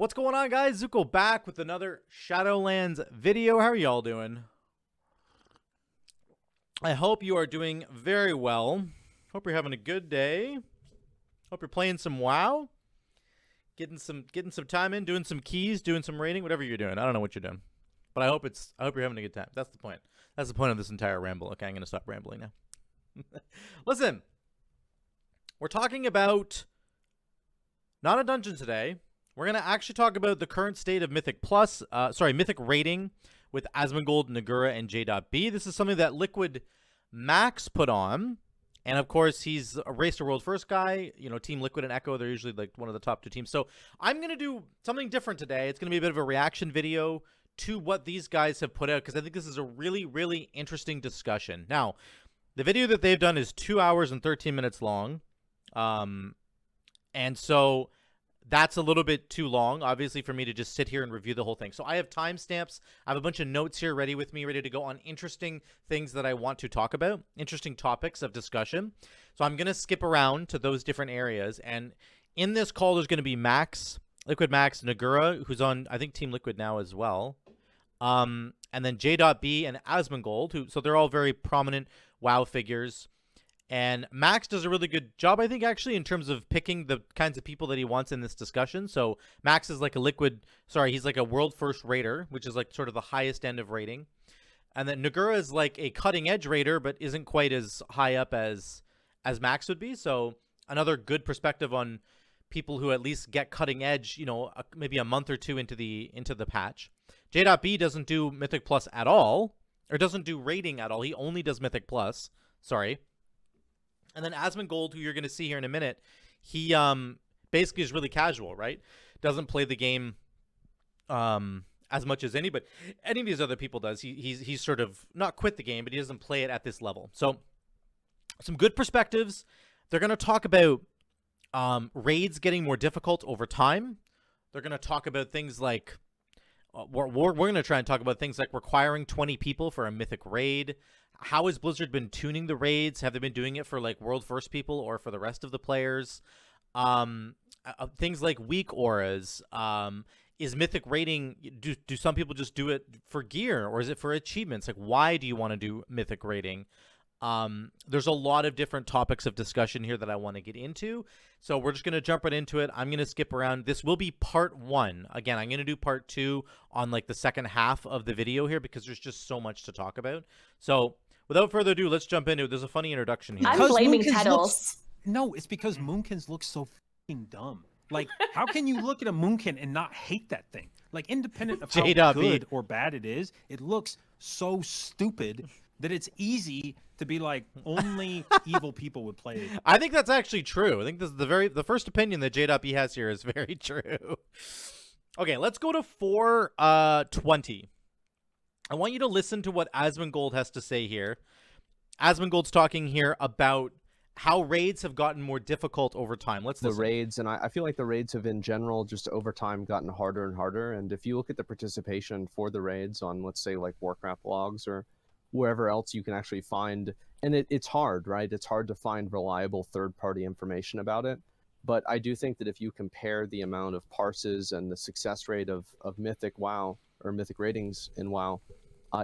What's going on, guys? ZUCO back with another Shadowlands video. How are y'all doing? I hope you are doing very well. Hope you're having a good day. Hope you're playing some WoW. Getting some time in, doing some keys, doing some raiding, whatever you're doing. I don't know what you're doing. But I hope you're having a good time. That's the point. That's the point of this entire ramble. Okay, I'm gonna stop rambling now. Listen. We're talking about not a dungeon today. We're going to actually talk about the current state of Mythic Raiding with Asmongold, Nagurra, and JdotB. This is something that Liquid Max put on. And, of course, he's a Race to World First guy. You know, Team Liquid and Echo, they're usually, like, one of the top two teams. So I'm going to do something different today. It's going to be a bit of a reaction video to what these guys have put out, because I think this is a really, really interesting discussion. Now, the video that they've done is 2 hours and 13 minutes long. And so that's a little bit too long, obviously, for me to just sit here and review the whole thing. So I have timestamps. I have a bunch of notes here ready with me, ready to go on interesting things that I want to talk about, interesting topics of discussion. So I'm going to skip around to those different areas. And in this call, there's going to be Max, Liquid Max, Nagurra, who's on, I think, Team Liquid now as well. And then JdotB and Asmongold, so they're all very prominent WoW figures. And Max does a really good job, I think, actually, in terms of picking the kinds of people that he wants in this discussion. So Max is like he's like a world first raider, which is like sort of the highest end of raiding. And then Nagurra is like a cutting edge raider, but isn't quite as high up as Max would be. So another good perspective on people who at least get cutting edge, you know, maybe a month or two into the patch. JdotB doesn't do Mythic Plus at all, or doesn't do raiding at all. He only does Mythic Plus. Sorry. And then Asmongold, who you're going to see here in a minute, he basically is really casual, right? Doesn't play the game as much as any of these other people does. He's sort of not quit the game, but he doesn't play it at this level. So some good perspectives. They're going to talk about raids getting more difficult over time. They're going to talk about things like we're going to try and talk about things like requiring 20 people for a mythic raid. How has Blizzard been tuning the raids? Have they been doing it for like world first people or for the rest of the players? Things like weak auras. Is mythic raiding, do some people just do it for gear, or is it for achievements? Like, why do you want to do mythic raiding? There's a lot of different topics of discussion here that I want to get into. So we're just going to jump right into it. I'm going to skip around. This will be part 1. Again, I'm going to do part 2 on like the second half of the video here because there's just so much to talk about. So without further ado, let's jump into it. There's a funny introduction here. I'm blaming Kettles. No, it's because Moonkins look so fucking dumb. Like, how can you look at a Moonkin and not hate that thing? Like, independent of how good or bad it is, it looks so stupid that it's easy to be like, only evil people would play it. I think that's actually true. I think this is the first opinion that JdotB has here is very true. Okay, let's go to 420. I want you to listen to what Asmongold has to say here. Asmongold's talking here about how raids have gotten more difficult over time. Let's listen. The raids, and I feel like the raids have in general just over time gotten harder and harder. And if you look at the participation for the raids on, let's say, like Warcraft logs or wherever else you can actually find, and it's hard, right? It's hard to find reliable third-party information about it. But I do think that if you compare the amount of parses and the success rate of Mythic WoW or Mythic ratings in WoW,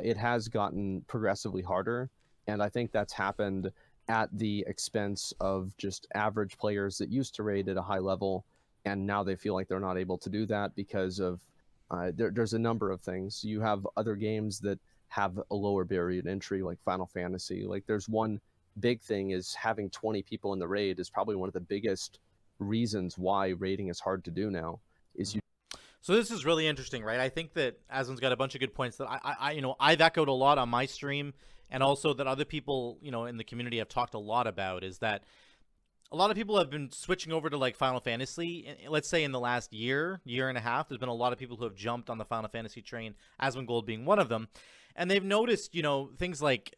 it has gotten progressively harder. And I think that's happened at the expense of just average players that used to raid at a high level, and now they feel like they're not able to do that because of there's a number of things. You have other games that have a lower barrier to entry, like Final Fantasy. Like, there's one big thing is having 20 people in the raid is probably one of the biggest reasons why raiding is hard to do now. So this is really interesting, right? I think that Asmon's got a bunch of good points that I've echoed a lot on my stream, and also that other people, you know, in the community have talked a lot about, is that a lot of people have been switching over to like Final Fantasy. Let's say in the last year and a half, there's been a lot of people who have jumped on the Final Fantasy train, Asmongold being one of them. And they've noticed, you know, things like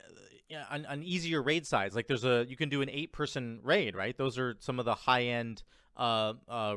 an easier raid size. Like you can do an 8-person raid, right? Those are some of the high-end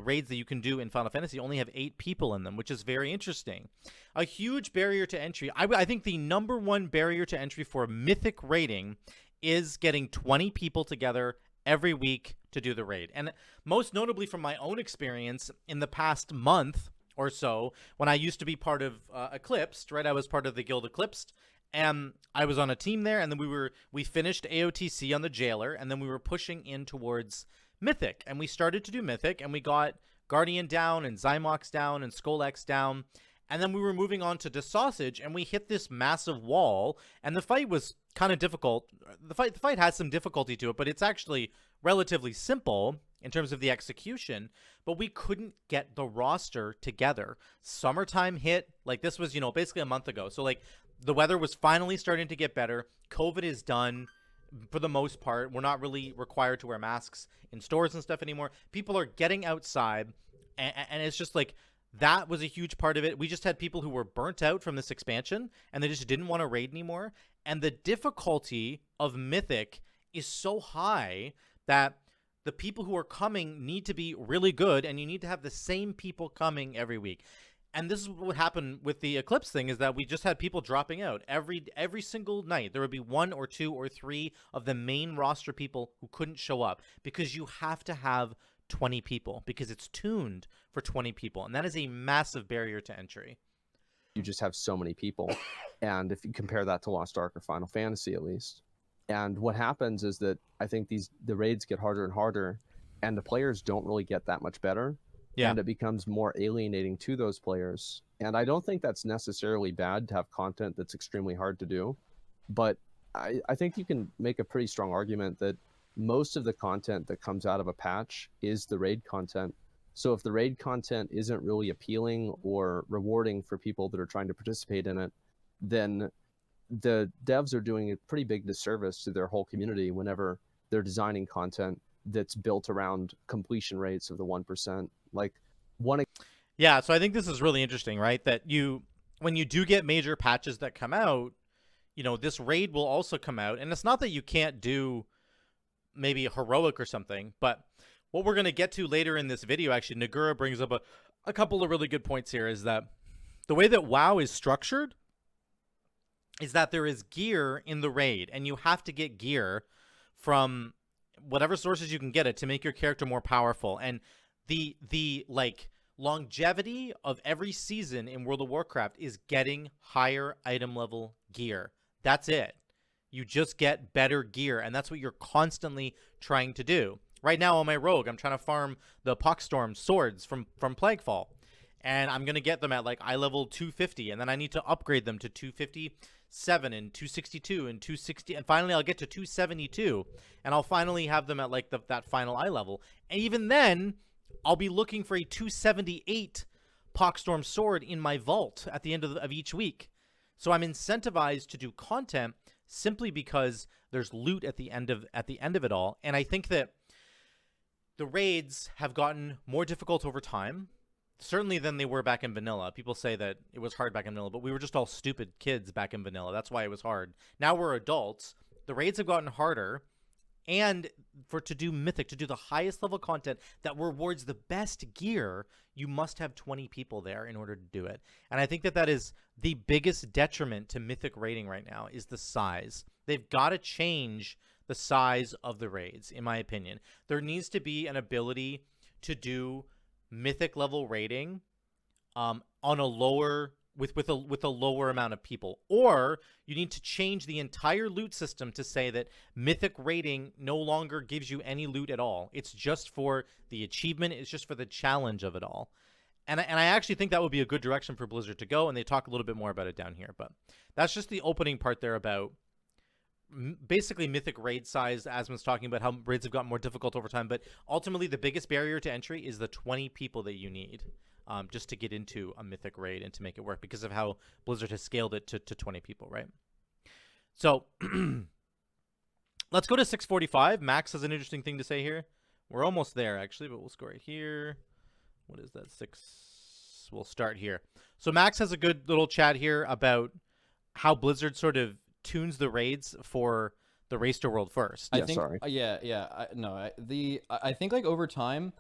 raids that you can do in Final Fantasy. Only have 8 people in them, which is very interesting. A huge barrier to entry. I think the #1 barrier to entry for Mythic raiding is getting 20 people together every week to do the raid. And most notably from my own experience in the past month or so when I used to be part of Eclipsed, right? I was part of the guild Eclipsed, and I was on a team there, and then we finished AOTC on the Jailer, and then we were pushing in towards Mythic, and we started to do Mythic, and we got Guardian down, and Zymox down, and Skolex down, and then we were moving on to DeSausage, and we hit this massive wall, and the fight was kind of difficult. The fight has some difficulty to it, but it's actually relatively simple in terms of the execution, but we couldn't get the roster together. Summertime hit, like this was, basically a month ago. So like the weather was finally starting to get better. COVID is done for the most part. We're not really required to wear masks in stores and stuff anymore. People are getting outside, and it's just like, that was a huge part of it. We just had people who were burnt out from this expansion, and they just didn't want to raid anymore. And the difficulty of Mythic is so high that the people who are coming need to be really good, and you need to have the same people coming every week. And this is what happened with the Eclipse thing, is that we just had people dropping out. Every single night, there would be 1 or 2 or 3 of the main roster people who couldn't show up, because you have to have 20 people, because it's tuned for 20 people, and that is a massive barrier to entry. You just have so many people, and if you compare that to Lost Ark or Final Fantasy, at least, and what happens is that I think the raids get harder and harder, and the players don't really get that much better, and it becomes more alienating to those players. And I don't think that's necessarily bad to have content that's extremely hard to do, but I think you can make a pretty strong argument that most of the content that comes out of a patch is the raid content. So if the raid content isn't really appealing or rewarding for people that are trying to participate in it, then the devs are doing a pretty big disservice to their whole community whenever they're designing content that's built around completion rates of the 1%. Yeah, so I think this is really interesting, right? That when you do get major patches that come out, this raid will also come out. And it's not that you can't do maybe a heroic or something, but what we're going to get to later in this video, actually, Nagurra brings up a couple of really good points here, is that the way that WoW is structured is that there is gear in the raid, and you have to get gear from whatever sources you can get it to make your character more powerful. And the like longevity of every season in World of Warcraft is getting higher item level gear. That's it. You just get better gear, and that's what you're constantly trying to do. Right now on my rogue, I'm trying to farm the Poxstorm swords from Plaguefall, and I'm going to get them at like eye level 250, and then I need to upgrade them to 257 and 262 and 260, and finally I'll get to 272, and I'll finally have them at like that final eye level. And even then, I'll be looking for a 278 Poxstorm sword in my vault at the end of each week. So I'm incentivized to do content simply because there's loot at the end of it all. And I think that the raids have gotten more difficult over time, certainly than they were back in vanilla. People say that it was hard back in vanilla, but we were just all stupid kids back in vanilla. That's why it was hard. Now we're adults. The raids have gotten harder, and to do Mythic, to do the highest level content that rewards the best gear, you must have 20 people there in order to do it. And I think that is the biggest detriment to Mythic raiding right now, is the size. They've got to change the size of the raids, in my opinion. There needs to be an ability to do Mythic level raiding on a lower with a lower amount of people, or you need to change the entire loot system to say that Mythic raiding no longer gives you any loot at all. It's just for the achievement. It's just for the challenge of it all. And I actually think that would be a good direction for Blizzard to go, and they talk a little bit more about it down here. But that's just the opening part there about basically Mythic raid size. Asmon's talking about how raids have gotten more difficult over time, but ultimately the biggest barrier to entry is the 20 people that you need just to get into a Mythic raid and to make it work, because of how Blizzard has scaled it to 20 people, right? So let's go to 645. Max has an interesting thing to say here. We're almost there, actually, but we'll go right here. What is that? 6. We'll start here. So Max has a good little chat here about how Blizzard sort of tunes the raids for the Race to World First. I think, I think like over time,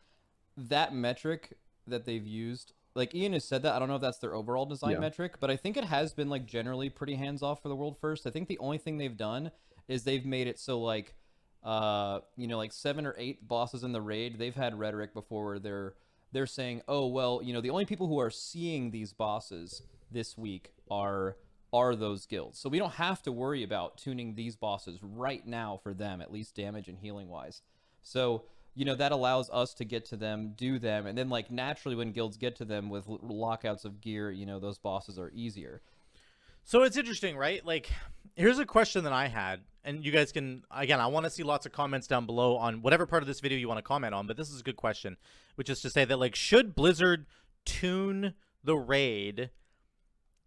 that metric that they've used, like Ian has said that, I don't know if that's their overall design metric, but I think it has been like generally pretty hands-off for the World First. I think the only thing they've done is they've made it so like, like 7 or 8 bosses in the raid, they've had rhetoric before where they're they're saying, oh, well, you know, the only people who are seeing these bosses this week are those guilds. So we don't have to worry about tuning these bosses right now for them, at least damage and healing wise. So, you know, that allows us to get to them, do them, and then like naturally when guilds get to them with lockouts of gear, you know, those bosses are easier. So it's interesting, right? Like, here's a question that I had, and you guys can, again, I want to see lots of comments down below on whatever part of this video you want to comment on, but this is a good question, which is to say that, like, should Blizzard tune the raid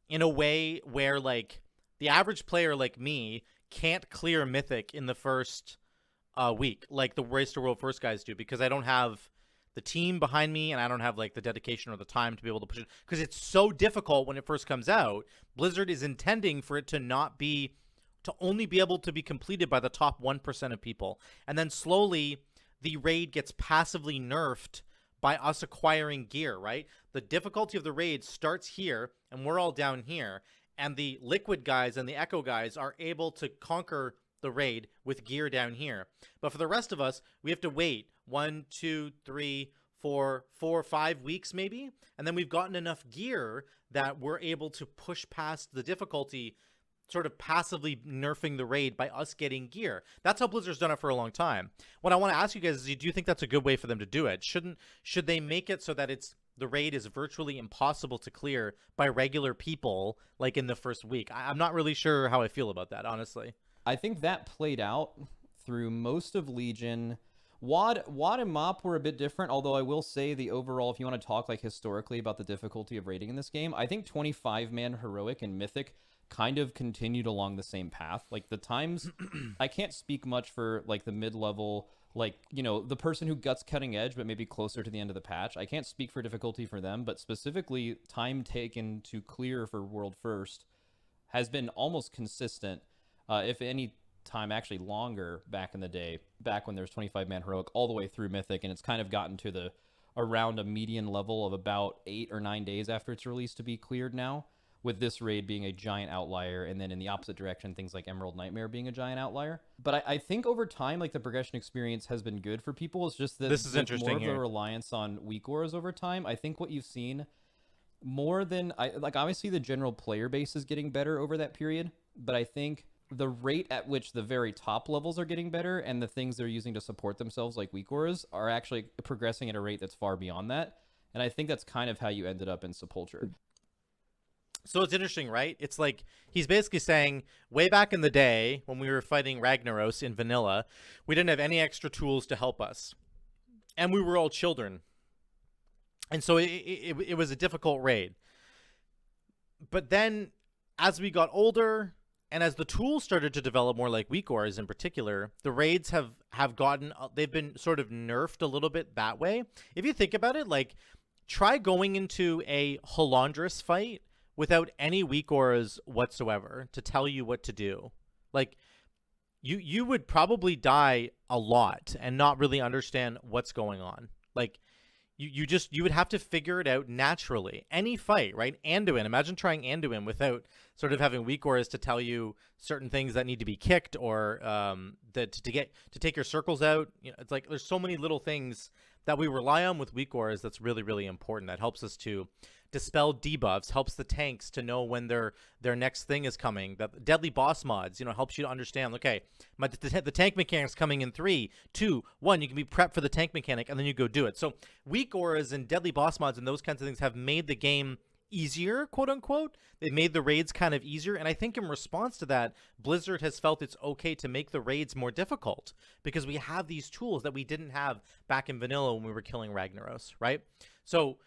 in a way where, like, the average player like me can't clear Mythic in the first week, like the Race to World First guys do, because I don't have the team behind me, and I don't have like the dedication or the time to be able to push it, because it's so difficult when it first comes out. Blizzard is intending for it to only be able to be completed by the top 1% of people, and then slowly the raid gets passively nerfed by us acquiring gear, right? The difficulty of the raid starts here, and we're all down here, and the Liquid guys and the Echo guys are able to conquer the raid with gear down here. But for the rest of us, we have to wait 1, 2, 3, 4, 5 weeks maybe, and then we've gotten enough gear that we're able to push past the difficulty, sort of passively nerfing the raid by us getting gear. That's how Blizzard's done it for a long time. What I want to ask you guys is, do you think that's a good way for them to do it? Should they make it so that the raid is virtually impossible to clear by regular people, like in the first week? I'm not really sure how I feel about that, honestly. I think that played out through most of Legion. WoD and MoP were a bit different, although I will say the overall, if you want to talk like historically about the difficulty of raiding in this game, I think 25-man Heroic and Mythic kind of continued along the same path. Like the times, I can't speak much for like the mid-level, like, you know, the person who guts Cutting Edge, but maybe closer to the end of the patch. I can't speak for difficulty for them, but specifically time taken to clear for World First has been almost consistent. If any time actually longer back in the day, back when there was 25-man Heroic all the way through Mythic, and it's kind of gotten to around a median level of about 8 or 9 days after it's released to be cleared now, with this raid being a giant outlier, and then in the opposite direction, things like Emerald Nightmare being a giant outlier. But I think over time, like, the progression experience has been good for people. It's just that this is interesting more of here. a reliance on weak auras over time. I think what you've seen more than, like, obviously the general player base is getting better over that period, but I think the rate at which the very top levels are getting better and the things they're using to support themselves, like weak auras, are actually progressing at a rate that's far beyond that. And I think that's kind of how you ended up in Sepulture. So it's interesting, right? It's like he's basically saying way back in the day when we were fighting Ragnaros in vanilla, we didn't have any extra tools to help us. And we were all children. And so it was a difficult raid. But then as we got older, and as the tools started to develop more, like weak auras in particular, the raids they've been sort of nerfed a little bit that way. If you think about it, like, try going into a Halandris fight without any weak auras whatsoever to tell you what to do. Like, you would probably die a lot and not really understand what's going on. Like, you would have to figure it out naturally. Any fight, right? Anduin. Imagine trying Anduin without sort of having weak auras to tell you certain things that need to be kicked, or to take your circles out. You know, it's like there's so many little things that we rely on with weak auras that's really, really important. That helps us to dispel debuffs, helps the tanks to know when their next thing is coming. That deadly boss mods, you know, helps you to understand, okay, the tank mechanic's coming in 3, 2, 1. You can be prepped for the tank mechanic, and then you go do it. So weak auras and deadly boss mods and those kinds of things have made the game easier, quote unquote. They've made the raids kind of easier, and I think in response to that, Blizzard has felt it's okay to make the raids more difficult because we have these tools that we didn't have back in vanilla when we were killing Ragnaros, right? So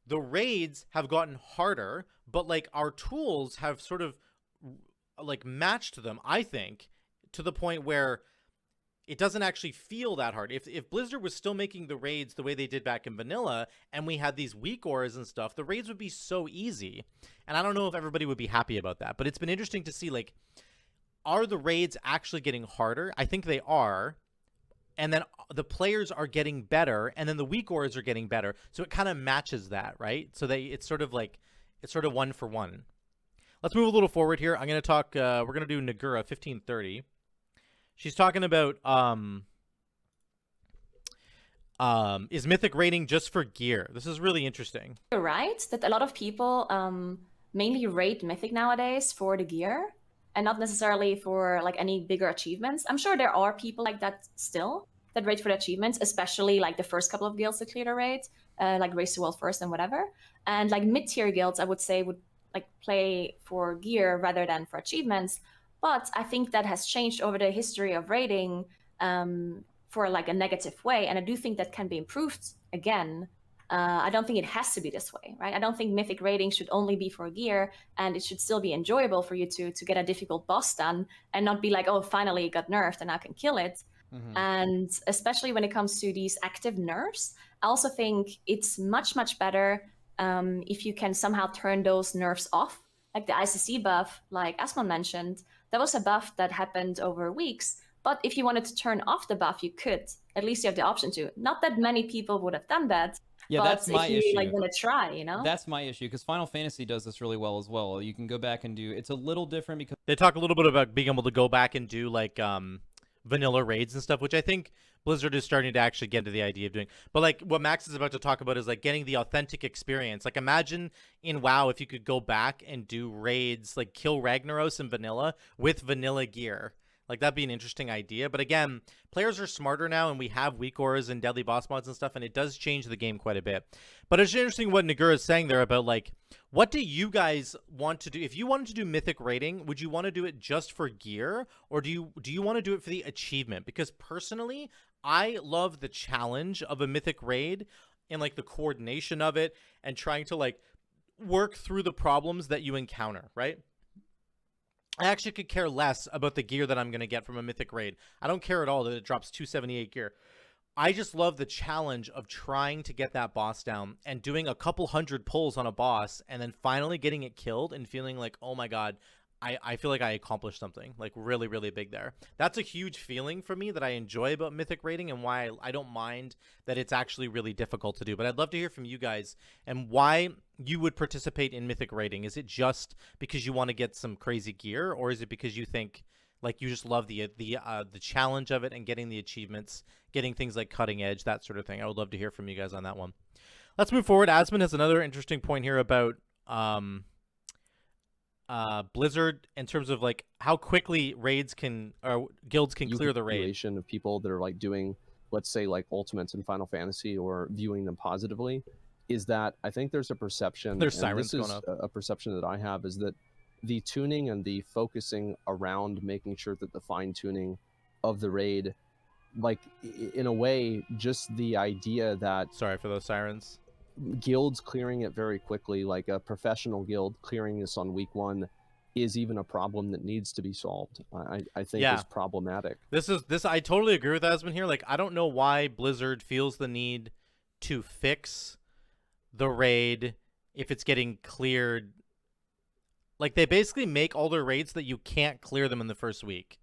the raids have gotten harder, but like our tools have sort of like matched them, I think, to the point where it doesn't actually feel that hard. If Blizzard was still making the raids the way they did back in vanilla, and we had these weak auras and stuff, the raids would be so easy. And I don't know if everybody would be happy about that, but it's been interesting to see, like, are the raids actually getting harder? I think they are. And then the players are getting better, and then the weak auras are getting better. So it kind of matches that, right? So it's sort of 1 for 1. Let's move a little forward here. I'm going to talk, we're going to do Nagurra 1530. She's talking about Is Mythic Raiding just for gear? This is really interesting. You're right that a lot of people mainly raid Mythic nowadays for the gear and not necessarily for like any bigger achievements. I'm sure there are people like that still that raid for the achievements, especially like the first couple of guilds that clear the raid, like Race to World First and whatever. And like mid-tier guilds, I would say would like play for gear rather than for achievements. But I think that has changed over the history of raiding for like a negative way, and I do think that can be improved again. I don't think it has to be this way, right? I don't think Mythic Raiding should only be for gear, and it should still be enjoyable for you to get a difficult boss done and not be like, oh, finally it got nerfed and I can kill it. And especially when it comes to these active nerfs, I also think it's much, much better if you can somehow turn those nerfs off. Like the ICC buff, like Asmon mentioned, that was a buff that happened over weeks. But if you wanted to turn off the buff, you could. At least you have the option to. Not that many people would have done that. Yeah, but that's my if you issue. like want to try, you know? That's my issue, because Final Fantasy does this really well as well. You can go back and do. It's a little different because They talk a little bit about being able to go back and do like vanilla raids and stuff, which I think Blizzard is starting to actually get into the idea of doing. But like what Max is about to talk about is like getting the authentic experience. Like imagine in WoW if you could go back and do raids, like kill Ragnaros in vanilla with vanilla gear. Like, that'd be an interesting idea. But again, players are smarter now, and we have weak auras and deadly boss mods and stuff, and it does change the game quite a bit. But it's interesting what Nagurra is saying there about, like, what do you guys want to do? If you wanted to do Mythic Raiding, would you want to do it just for gear, or do you want to do it for the achievement? Because personally, I love the challenge of a Mythic Raid and, like, the coordination of it and trying to, like, work through the problems that you encounter, right? I actually could care less about the gear that I'm going to get from a Mythic Raid. I don't care at all that it drops 278 gear. I just love the challenge of trying to get that boss down and doing a couple hundred pulls on a boss and then finally getting it killed and feeling like, oh my god, I feel like I accomplished something like really, really big there. That's a huge feeling for me that I enjoy about Mythic Raiding and why I don't mind that it's actually really difficult to do. But I'd love to hear from you guys and why you would participate in Mythic Raiding. Is it just because you want to get some crazy gear, or is it because you think like you just love the challenge of it and getting the achievements, getting things like cutting edge, that sort of thing? I would love to hear from you guys on that one. Let's move forward. Asmon has another interesting point here about Blizzard in terms of like how quickly raids can or guilds can clear the raid. Of people that are like doing, let's say, like ultimates in Final Fantasy or viewing them positively, is that I think there's a perception. There's sirens going up. A perception that I have is that the tuning and the focusing around making sure that the fine tuning of the raid, like in a way, just the idea that sorry for those sirens. Guilds clearing it very quickly, like a professional guild clearing this on week 1, is even a problem that needs to be solved. I think is problematic. This I totally agree with Asmon here. Like, I don't know why Blizzard feels the need to fix the raid if it's getting cleared. Like, they basically make all their raids that you can't clear them in the first week.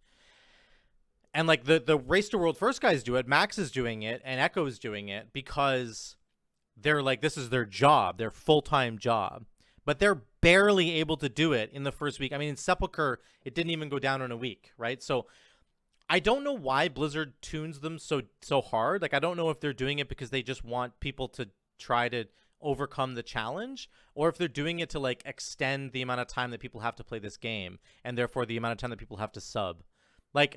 And like the Race to World First guys do it, Max is doing it, and Echo is doing it because they're like, this is their job, their full-time job. But they're barely able to do it in the first week. I mean, in Sepulchre, it didn't even go down in a week, right? So I don't know why Blizzard tunes them so hard. Like, I don't know if they're doing it because they just want people to try to overcome the challenge, or if they're doing it to like extend the amount of time that people have to play this game, and therefore the amount of time that people have to sub. Like,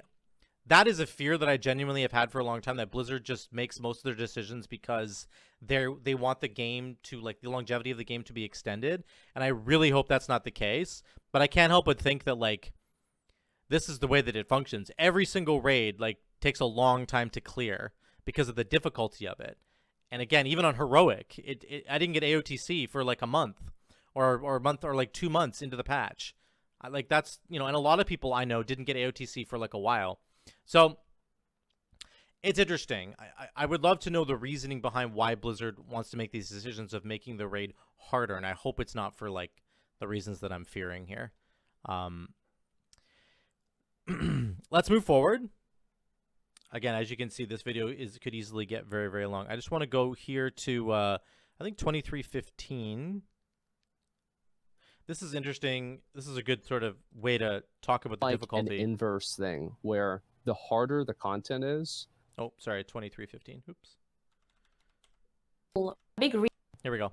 that is a fear that I genuinely have had for a long time, that Blizzard just makes most of their decisions because they want the game to, like, the longevity of the game to be extended. And I really hope that's not the case. But I can't help but think that, like, this is the way that it functions. Every single raid, like, takes a long time to clear because of the difficulty of it. And again, even on Heroic, I didn't get AOTC for like a month or a month or like 2 months into the patch. Like, that's, you know, and a lot of people I know didn't get AOTC for like a while. So it's interesting. I would love to know the reasoning behind why Blizzard wants to make these decisions of making the raid harder, and I hope it's not for like the reasons that I'm fearing here. Let's move forward. Again, as you can see, this video could easily get very, very long. I just want to go here to I think 2315. This is interesting. This is a good sort of way to talk about the difficulty. An inverse thing where the harder the content is. Oh, sorry, 2315. Oops. big Here we go.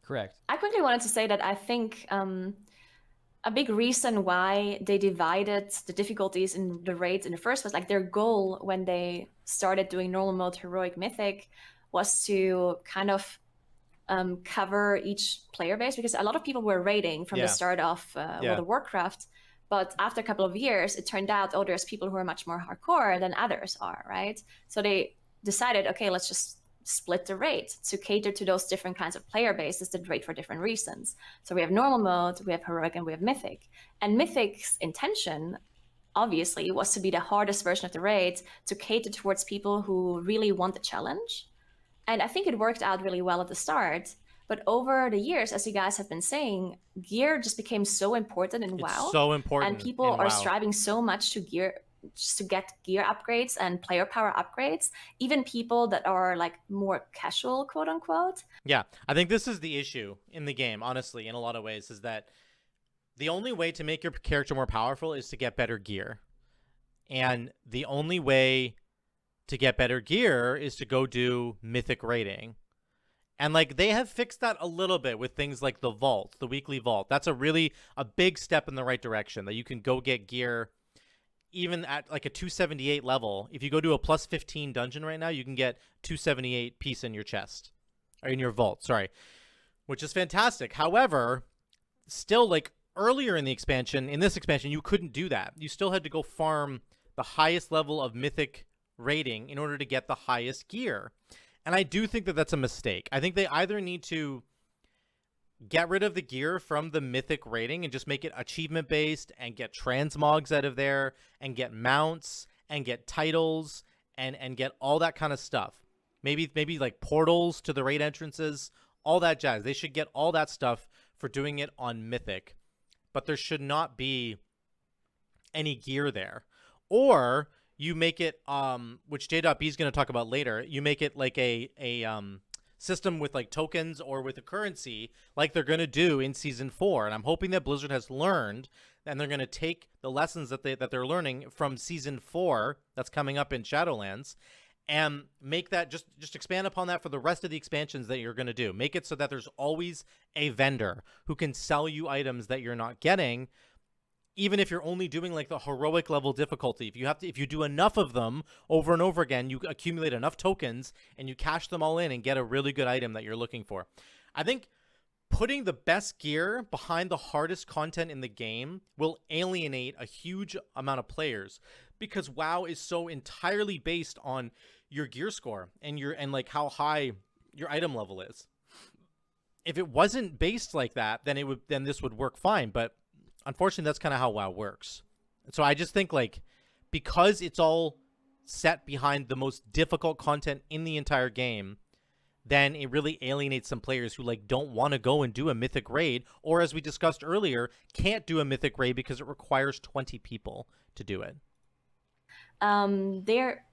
Correct. I quickly wanted to say that I think a big reason why they divided the difficulties in the raids in the first place, like their goal when they started doing normal mode, heroic, mythic, was to kind of cover each player base, because a lot of people were raiding from the start of World of Warcraft. But after a couple of years, it turned out, oh, there's people who are much more hardcore than others are, right? So they decided, okay, let's just split the raid to cater to those different kinds of player bases that raid for different reasons. So we have normal mode, we have heroic, and we have mythic. And mythic's intention, obviously, was to be the hardest version of the raid, to cater towards people who really want the challenge. And I think it worked out really well at the start. But over the years, as you guys have been saying, gear just became so important in WoW. It's so important. And people are striving so much to get gear upgrades and player power upgrades. Even people that are like more casual, quote unquote. Yeah, I think this is the issue in the game, honestly, in a lot of ways, is that the only way to make your character more powerful is to get better gear. And the only way to get better gear is to go do Mythic Raiding. And like they have fixed that a little bit with things like the vault, the weekly vault. That's a big step in the right direction, that you can go get gear even at like a 278 level. If you go to a plus 15 dungeon right now, you can get 278 piece in your chest, or in your vault, sorry, which is fantastic. However, still, like earlier in this expansion, you couldn't do that. You still had to go farm the highest level of Mythic Raiding in order to get the highest gear. And I do think that that's a mistake. I think they either need to get rid of the gear from the Mythic Raiding and just make it achievement based, and get transmogs out of there, and get mounts, and get titles, and get all that kind of stuff. Maybe like portals to the raid entrances, all that jazz. They should get all that stuff for doing it on Mythic. But there should not be any gear there. Or you make it, which JdotB is going to talk about later, you make it like a system with like tokens or with a currency, like they're going to do in Season 4. And I'm hoping that Blizzard has learned, and they're going to take the lessons that they're learning from Season 4 that's coming up in Shadowlands, and make that, just expand upon that for the rest of the expansions that you're going to do. Make it so that there's always a vendor who can sell you items that you're not getting, even if you're only doing like the heroic level difficulty. If you do enough of them over and over again, you accumulate enough tokens and you cash them all in and get a really good item that you're looking for. I think putting the best gear behind the hardest content in the game will alienate a huge amount of players, because WoW is so entirely based on your gear score and like how high your item level is. If it wasn't based like that, then this would work fine, but unfortunately, that's kind of how WoW works. So I just think, like, because it's all set behind the most difficult content in the entire game, then it really alienates some players who, like, don't want to go and do a Mythic Raid, or, as we discussed earlier, can't do a Mythic Raid because it requires 20 people to do it. They're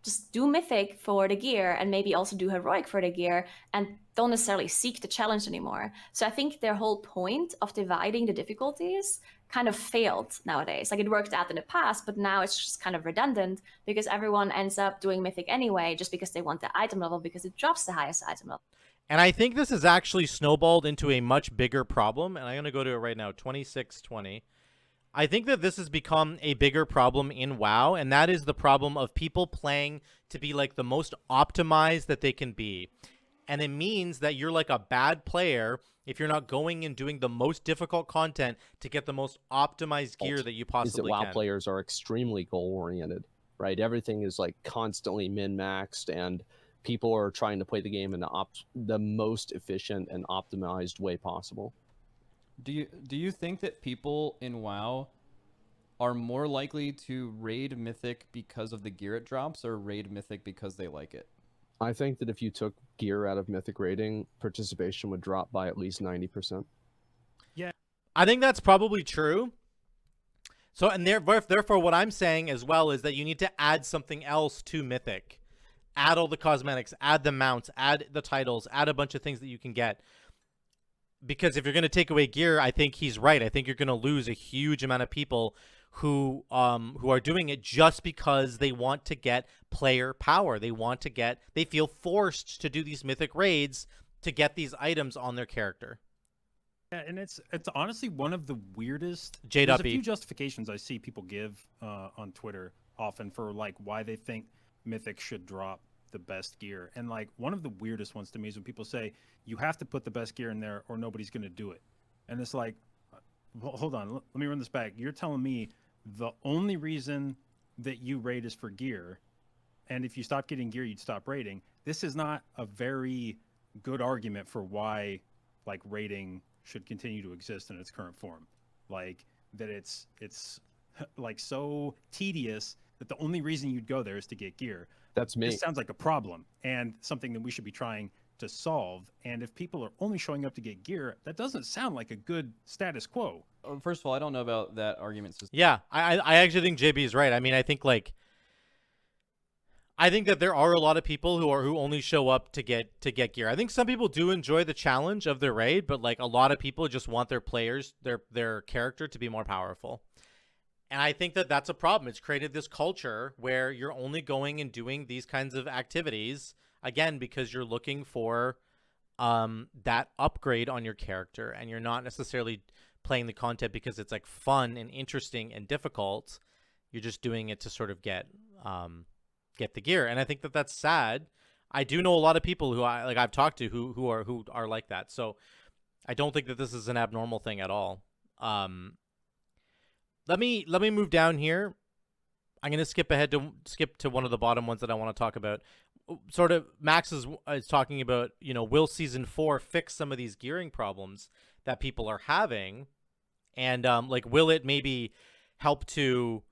just do Mythic for the gear, and maybe also do Heroic for the gear, and don't necessarily seek the challenge anymore. So I think their whole point of dividing the difficulties kind of failed nowadays. Like, it worked out in the past, but now it's just kind of redundant, because everyone ends up doing Mythic anyway, just because they want the item level, because it drops the highest item level. And I think this has actually snowballed into a much bigger problem, and I'm going to go to it right now, 2620. I think that this has become a bigger problem in WoW, and that is the problem of people playing to be like the most optimized that they can be. And it means that you're like a bad player if you're not going and doing the most difficult content to get the most optimized gear that you possibly can. WoW players are extremely goal-oriented, right? Everything is like constantly min-maxed, and people are trying to play the game in the most efficient and optimized way possible. Do you think that people in WoW are more likely to raid Mythic because of the gear it drops, or raid Mythic because they like it? I think that if you took gear out of Mythic Raiding, participation would drop by at least 90%. Yeah, I think that's probably true. So, and therefore, what I'm saying as well is that you need to add something else to Mythic. Add all the cosmetics, add the mounts, add the titles, add a bunch of things that you can get. Because if you're going to take away gear, I think he's right. I think you're going to lose a huge amount of people who are doing it just because they want to get player power. They feel forced to do these mythic raids to get these items on their character. Yeah, and it's honestly one of the weirdest. JdotB. There's a few justifications I see people give on Twitter often for like why they think Mythic should drop the best gear, and like one of the weirdest ones to me is when people say you have to put the best gear in there or nobody's going to do it, and it's like, well, hold on, let me run this back. You're telling me the only reason that you raid is for gear, and if you stop getting gear, you'd stop raiding. This is not a very good argument for why like raiding should continue to exist in its current form. Like that it's like so tedious that the only reason you'd go there is to get gear. That's me. This sounds like a problem and something that we should be trying to solve. And if people are only showing up to get gear, that doesn't sound like a good status quo. First of all, I don't know about that argument system. Yeah, I actually think JB is right. I mean, I think that there are a lot of people who only show up to get gear. I think some people do enjoy the challenge of their raid, but like a lot of people just want their players, their character to be more powerful. And I think that that's a problem. It's created this culture where you're only going and doing these kinds of activities, again, because you're looking for that upgrade on your character, and you're not necessarily playing the content because it's like fun and interesting and difficult. You're just doing it to sort of get the gear. And I think that that's sad. I do know a lot of people who I've talked to who are like that. So I don't think that this is an abnormal thing at all. Let me move down here. I'm going to skip to one of the bottom ones that I want to talk about. Sort of Max is talking about, you know, will season 4 fix some of these gearing problems that people are having? And like, will it maybe help to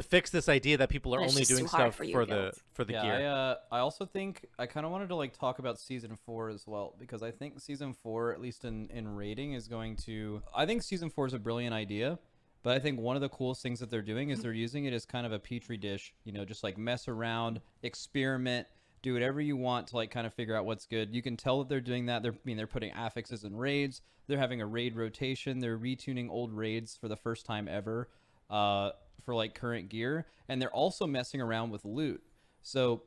fix this idea that people are only doing stuff for the gear? Yeah, I also think I kind of wanted to like talk about season 4 as well, because I think season 4, at least in rating, is going to. I think season 4 is a brilliant idea, but I think one of the coolest things that they're doing is they're using it as kind of a petri dish. You know, just like mess around, experiment, do whatever you want to like kind of figure out what's good. You can tell that they're doing that. They're putting affixes in raids. They're having a raid rotation. They're retuning old raids for the first time ever. For like current gear, and they're also messing around with loot. So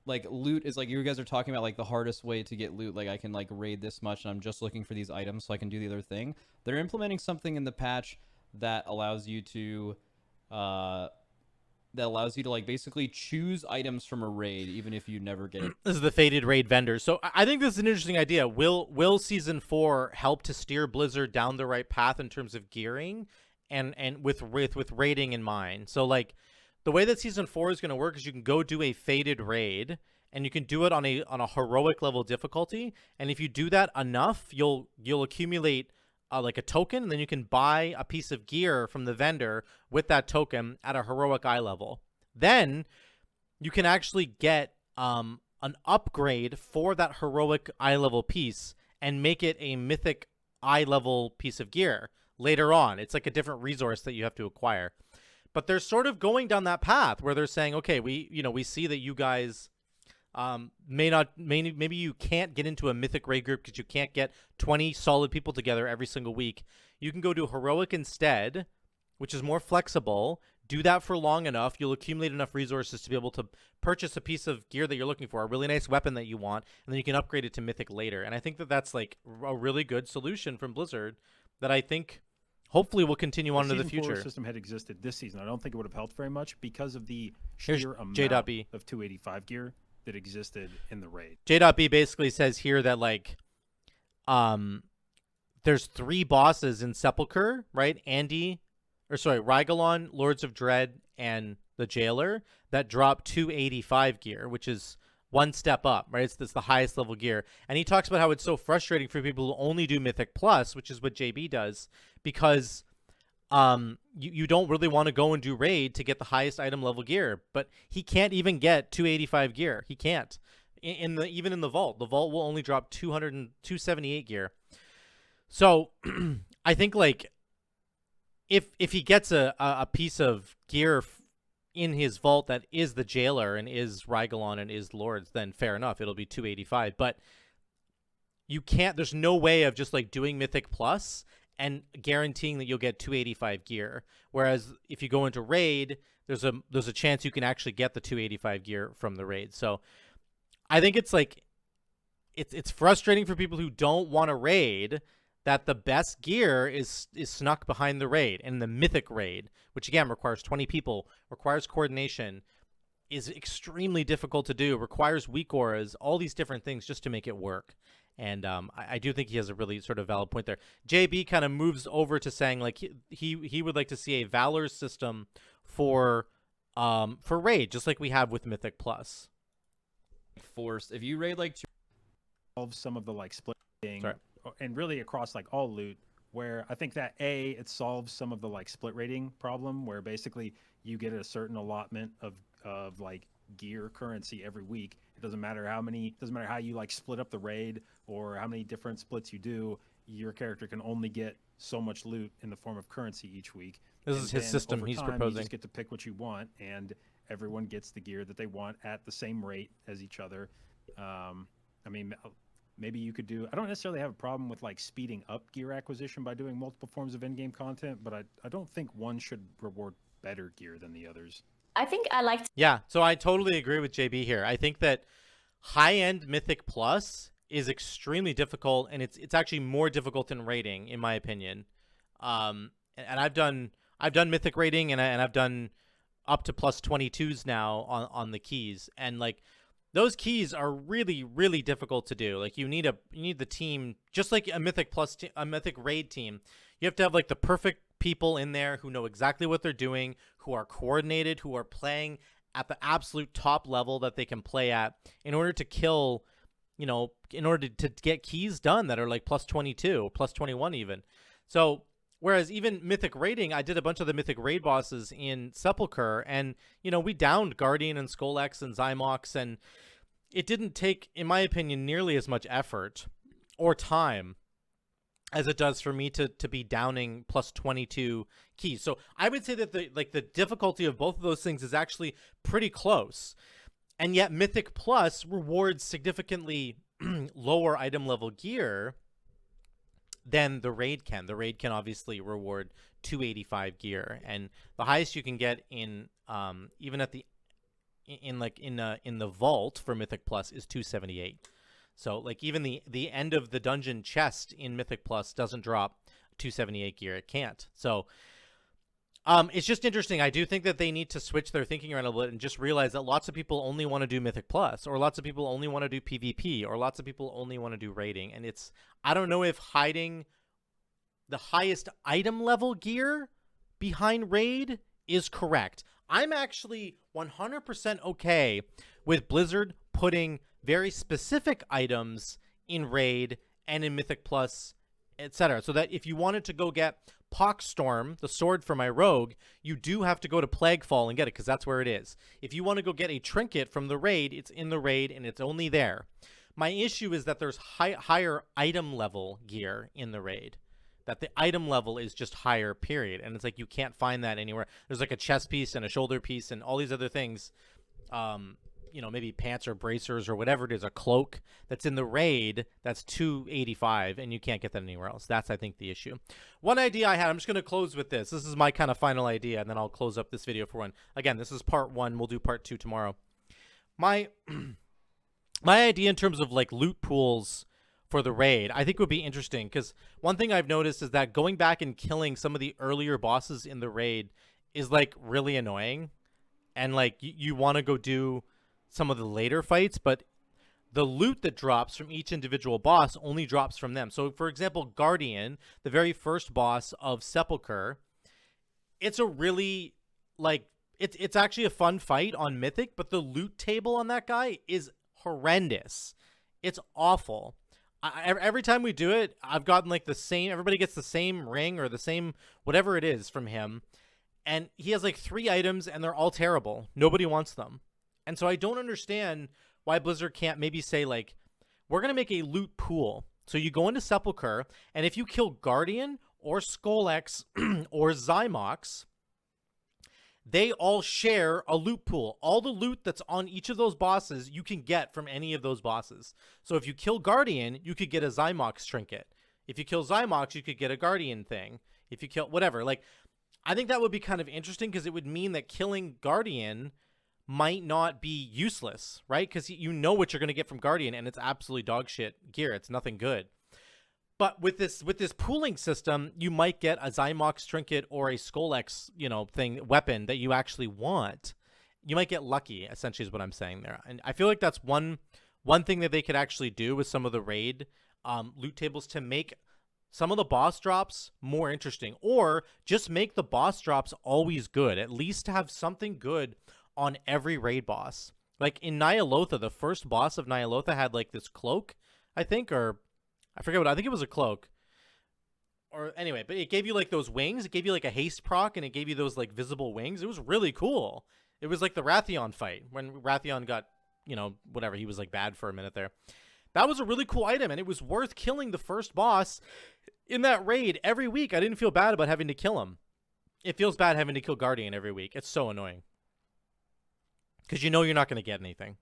like loot is like, you guys are talking about like the hardest way to get loot, like I can like raid this much and I'm just looking for these items so I can do the other thing. They're implementing something in the patch that allows you to like basically choose items from a raid even if you never get it. This is the faded raid vendors. So I think this is an interesting idea. Will season 4 help to steer Blizzard down the right path in terms of gearing and with raiding in mind? So like the way that season 4 is going to work is you can go do a faded raid, and you can do it on a heroic level difficulty, and if you do that enough, you'll accumulate like a token, and then you can buy a piece of gear from the vendor with that token at a heroic eye level. Then you can actually get an upgrade for that heroic eye level piece and make it a mythic eye level piece of gear later on. It's like a different resource that you have to acquire. But they're sort of going down that path where they're saying, okay, we see that you guys maybe you can't get into a mythic raid group because you can't get 20 solid people together every single week. You can go to heroic instead, which is more flexible. Do that for long enough, you'll accumulate enough resources to be able to purchase a piece of gear that you're looking for, a really nice weapon that you want, and then you can upgrade it to mythic later. And I think that that's like a really good solution from Blizzard that I think hopefully will continue on into the future. If the system had existed this season, I don't think it would have helped very much because of the sheer amount JdotB of 285 gear that existed in the raid. JdotB basically says here that like there's 3 bosses in Sepulchre, right? Rygalon, Lords of Dread, and the Jailer that drop 285 gear, which is one step up, right? It's the highest level gear. And he talks about how it's so frustrating for people who only do Mythic Plus, which is what JB does, because you don't really want to go and do raid to get the highest item level gear. But he can't even get 285 gear. He can't. Even in the vault. The vault will only drop 278 gear. So I think like if he gets a piece of gear in his vault that is the Jailer and is Rygalon and is Lords, then fair enough, it'll be 285. But you can't, there's no way of just like doing Mythic Plus and guaranteeing that you'll get 285 gear. Whereas if you go into raid, there's a chance you can actually get the 285 gear from the raid. So I think it's like it's frustrating for people who don't want to raid that the best gear is snuck behind the raid. And the Mythic Raid, which again requires 20 people, requires coordination, is extremely difficult to do, requires weak auras, all these different things just to make it work. And I do think he has a really sort of valid point there. JB kind of moves over to saying like he would like to see a Valor system for raid, just like we have with Mythic Plus. Force if you raid like solve some of the like splitting, and really across like all loot, where I think that it solves some of the like split rating problem, where basically you get a certain allotment of like gear currency every week. It doesn't matter how you like split up the raid or how many different splits you do, your character can only get so much loot in the form of currency each week. This is his system he's proposing. You just get to pick what you want, and everyone gets the gear that they want at the same rate as each other. I mean, maybe you could do, I don't necessarily have a problem with like speeding up gear acquisition by doing multiple forms of in-game content, but I don't think one should reward better gear than the others. I think I like. Yeah, so I totally agree with JB here. I think that high-end Mythic Plus is extremely difficult, and it's actually more difficult than raiding, in my opinion. And I've done Mythic Raiding, and I've done up to plus 22s now on the keys, and like those keys are really, really difficult to do. Like you need the team, just like a Mythic a Mythic Raid team. You have to have like the perfect people in there who know exactly what they're doing, who are coordinated, who are playing at the absolute top level that they can play at in order to kill, in order to get keys done that are like plus 22 or plus 21 even. So whereas even Mythic Raiding, I did a bunch of the Mythic Raid bosses in Sepulchre, and we downed Guardian and Skolex and Zymox, and it didn't take, in my opinion, nearly as much effort or time as it does for me to be downing plus 22 keys. So I would say that the difficulty of both of those things is actually pretty close. And yet Mythic Plus rewards significantly lower item level gear than the raid can. The raid can obviously reward 285 gear, and the highest you can get in even at the in the vault for Mythic Plus is 278. So like even the end of the dungeon chest in Mythic Plus doesn't drop 278 gear. It can't. So it's just interesting. I do think that they need to switch their thinking around a little bit and just realize that lots of people only want to do Mythic Plus, or lots of people only want to do PvP, or lots of people only want to do raiding. And I don't know if hiding the highest item level gear behind raid is correct. I'm actually 100% okay with Blizzard putting very specific items in raid and in Mythic Plus, etc. So that if you wanted to go get Poxstorm, the sword for my rogue, you do have to go to Plaguefall and get it, because that's where it is. If you want to go get a trinket from the raid, it's in the raid and it's only there. My issue is that there's higher item level gear in the raid. That the item level is just higher, period. And it's like you can't find that anywhere. There's like a chest piece and a shoulder piece and all these other things. Maybe pants or bracers or whatever it is, a cloak that's in the raid that's 285, and you can't get that anywhere else. That's, I think, the issue. One idea I had, I'm just going to close with this. This is my kind of final idea, and then I'll close up this video for one. Again, this is part 1. We'll do part 2 tomorrow. My idea in terms of like loot pools for the raid, I think would be interesting, because one thing I've noticed is that going back and killing some of the earlier bosses in the raid is like really annoying, and like you want to go do some of the later fights, but the loot that drops from each individual boss only drops from them. So for example, Guardian, the very first boss of Sepulchre, it's a really like it's actually a fun fight on Mythic, but the loot table on that guy is horrendous. It's awful. Every time we do it, I've gotten like the same, everybody gets the same ring or the same whatever it is from him, and he has like 3 items and they're all terrible. Nobody wants them. And so I don't understand why Blizzard can't maybe say like, we're going to make a loot pool. So you go into Sepulchre, and if you kill Guardian or Skolex or Zymox, they all share a loot pool. All the loot that's on each of those bosses, you can get from any of those bosses. So if you kill Guardian, you could get a Zymox trinket. If you kill Zymox, you could get a Guardian thing. If you kill whatever, like, I think that would be kind of interesting because it would mean that killing Guardian might not be useless, right? Because you know what you're going to get from Guardian, and it's absolutely dog shit gear. It's nothing good. But with this pooling system, you might get a Zymox trinket or a Skolex, weapon that you actually want. You might get lucky, essentially, is what I'm saying there. And I feel like that's one thing that they could actually do with some of the raid loot tables to make some of the boss drops more interesting, or just make the boss drops always good. At least have something good on every raid boss. Like in Nyalotha, the first boss of Nyalotha had like this cloak, I think, or I forget what, I think it was a cloak. Or anyway, but it gave you like those wings. It gave you like a haste proc, and it gave you those like visible wings. It was really cool. It was like the Rathion fight when Rathion got, whatever, he was like bad for a minute there. That was a really cool item, and it was worth killing the first boss in that raid every week. I didn't feel bad about having to kill him. It feels bad having to kill Guardian every week. It's so annoying. Because you know you're not going to get anything.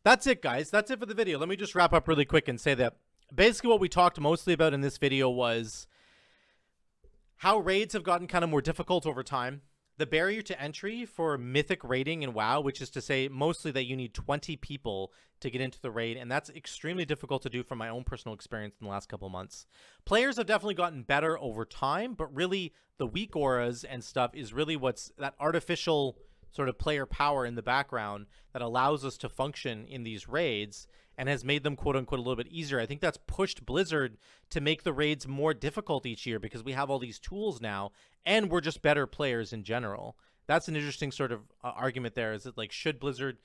That's it, guys. That's it for the video. Let me just wrap up really quick and say that basically what we talked mostly about in this video was how raids have gotten kind of more difficult over time. The barrier to entry for Mythic Raiding in WoW, which is to say mostly that you need 20 people to get into the raid, and that's extremely difficult to do from my own personal experience in the last couple months. Players have definitely gotten better over time, but really the weak auras and stuff is really what's that artificial sort of player power in the background that allows us to function in these raids and has made them quote-unquote a little bit easier. I think that's pushed Blizzard to make the raids more difficult each year because we have all these tools now, and we're just better players in general. That's an interesting sort of argument there. Is it like, should Blizzard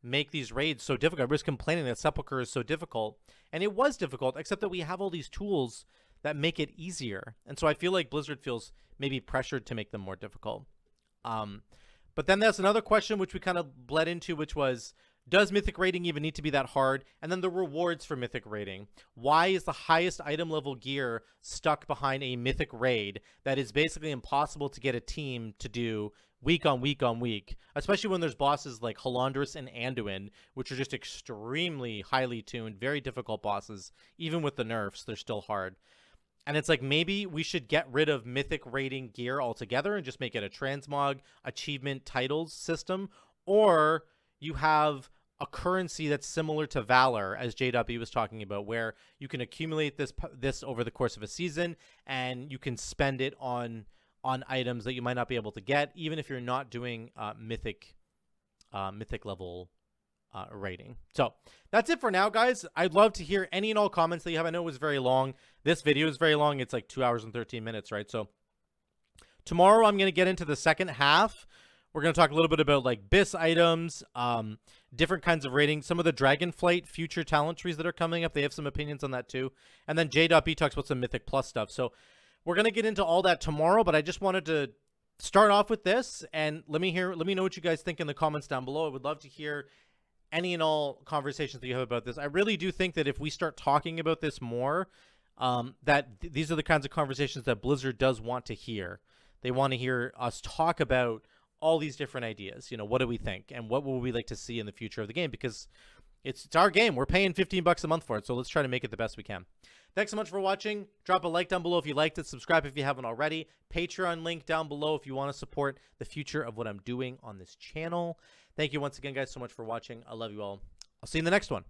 make these raids so difficult? Everybody's complaining that Sepulchre is so difficult, and it was difficult, except that we have all these tools that make it easier. And so I feel like Blizzard feels maybe pressured to make them more difficult. But then there's another question which we kind of bled into, which was, does Mythic Raiding even need to be that hard? And then the rewards for Mythic Raiding. Why is the highest item level gear stuck behind a Mythic Raid that is basically impossible to get a team to do week on week on week? Especially when there's bosses like Halandris and Anduin, which are just extremely highly tuned, very difficult bosses. Even with the nerfs, they're still hard. And it's like, maybe we should get rid of Mythic Raiding gear altogether and just make it a transmog achievement titles system. Or you have a currency that's similar to Valor, as JdotB was talking about, where you can accumulate this over the course of a season, and you can spend it on items that you might not be able to get, even if you're not doing mythic level rating. So that's it for now, guys. I'd love to hear any and all comments that you have. I know it was very long. This video is very long. It's like 2 hours and 13 minutes, right? So tomorrow I'm going to get into the second half. We're going to talk a little bit about like BIS items, different kinds of ratings, some of the Dragonflight future talent trees that are coming up. They have some opinions on that too. And then JdotB talks about some Mythic Plus stuff. So we're going to get into all that tomorrow, but I just wanted to start off with this, and let me know what you guys think in the comments down below. I would love to hear any and all conversations that you have about this. I really do think that if we start talking about this more, these are the kinds of conversations that Blizzard does want to hear. They want to hear us talk about all these different ideas. What do we think, and what will we like to see in the future of the game? Because it's our game. We're paying $15 a month for it, so let's try to make it the best we can. Thanks so much for watching. Drop a like down below if you liked it. Subscribe if you haven't already. Patreon link down below if you want to support the future of what I'm doing on this channel. Thank you once again, guys, so much for watching. I love you all. I'll see you in the next one.